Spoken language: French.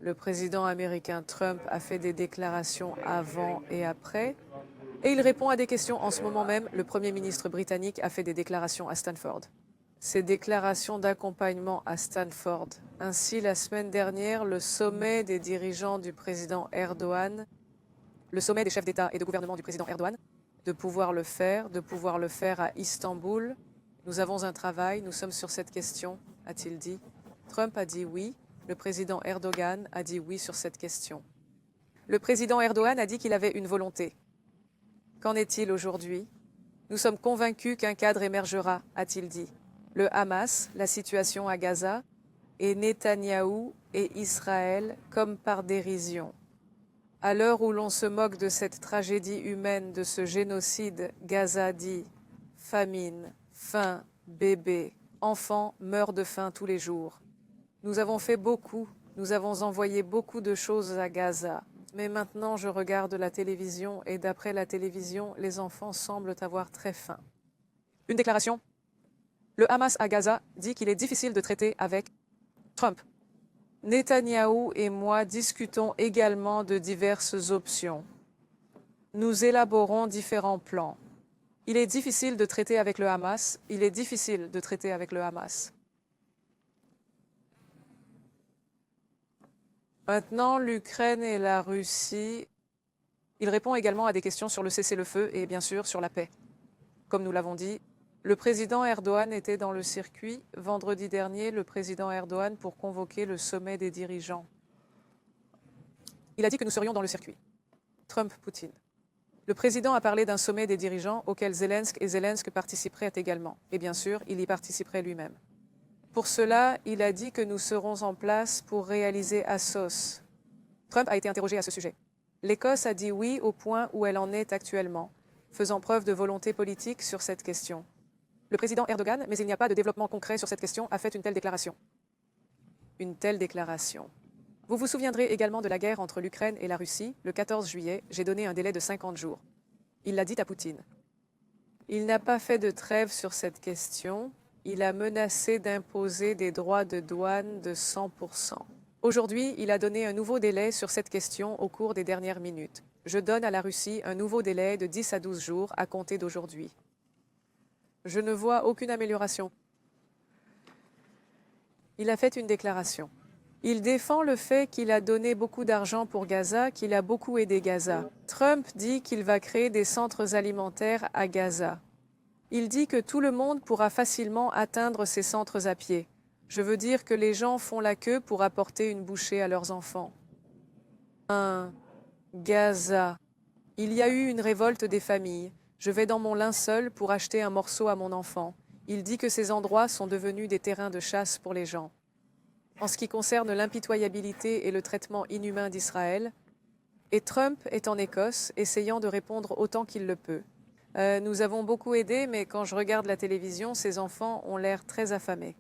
Le président américain Trump a fait des déclarations avant et après. Et il répond à des questions en ce moment même. Le Premier ministre britannique a fait des déclarations à Stanford. Ces déclarations d'accompagnement à Stanford. Ainsi, la semaine dernière, le sommet des dirigeants du président Erdogan, le sommet des chefs d'État et de gouvernement du président Erdogan, de pouvoir le faire à Istanbul. Nous avons un travail, nous sommes sur cette question, a-t-il dit. Trump a dit oui, le président Erdogan a dit oui sur cette question. Le président Erdogan a dit qu'il avait une volonté. Qu'en est-il aujourd'hui? Nous sommes convaincus qu'un cadre émergera, a-t-il dit. Le Hamas, la situation à Gaza, et Netanyahou et Israël comme par dérision. À l'heure où l'on se moque de cette tragédie humaine, de ce génocide, Gaza dit famine, faim, bébés, enfants meurent de faim tous les jours. Nous avons fait beaucoup, nous avons envoyé beaucoup de choses à Gaza. Mais maintenant, je regarde la télévision et d'après la télévision, les enfants semblent avoir très faim. Une déclaration. Le Hamas à Gaza dit qu'il est difficile de traiter avec Trump. Netanyahou et moi discutons également de diverses options. Nous élaborons différents plans. Il est difficile de traiter avec le Hamas. Il est difficile de traiter avec le Hamas. Maintenant, l'Ukraine et la Russie. Il répond également à des questions sur le cessez-le-feu et bien sûr sur la paix. Comme nous l'avons dit, le président Erdogan était dans le circuit vendredi dernier, le président Erdogan, pour convoquer le sommet des dirigeants. Il a dit que nous serions dans le circuit. Trump-Poutine. Le président a parlé d'un sommet des dirigeants auquel Zelensky participeraient également. Et bien sûr, il y participerait lui-même. Pour cela, il a dit que nous serons en place pour réaliser Assos. Trump a été interrogé à ce sujet. L'Écosse a dit oui au point où elle en est actuellement, faisant preuve de volonté politique sur cette question. Le président Erdogan, mais il n'y a pas de développement concret sur cette question, a fait une telle déclaration. Une telle déclaration. Vous vous souviendrez également de la guerre entre l'Ukraine et la Russie. Le 14 juillet, j'ai donné un délai de 50 jours. Il l'a dit à Poutine. Il n'a pas fait de trêve sur cette question. Il a menacé d'imposer des droits de douane de 100%. Aujourd'hui, il a donné un nouveau délai sur cette question au cours des dernières minutes. Je donne à la Russie un nouveau délai de 10 à 12 jours à compter d'aujourd'hui. Je ne vois aucune amélioration. Il a fait une déclaration. Il défend le fait qu'il a donné beaucoup d'argent pour Gaza, qu'il a beaucoup aidé Gaza. Trump dit qu'il va créer des centres alimentaires à Gaza. Il dit que tout le monde pourra facilement atteindre ces centres à pied. Je veux dire que les gens font la queue pour apporter une bouchée à leurs enfants. Gaza. Il y a eu une révolte des familles. Je vais dans mon linceul pour acheter un morceau à mon enfant. Il dit que ces endroits sont devenus des terrains de chasse pour les gens. En ce qui concerne l'impitoyabilité et le traitement inhumain d'Israël, et Trump est en Écosse, essayant de répondre autant qu'il le peut. Nous avons beaucoup aidé, mais quand je regarde la télévision, ces enfants ont l'air très affamés.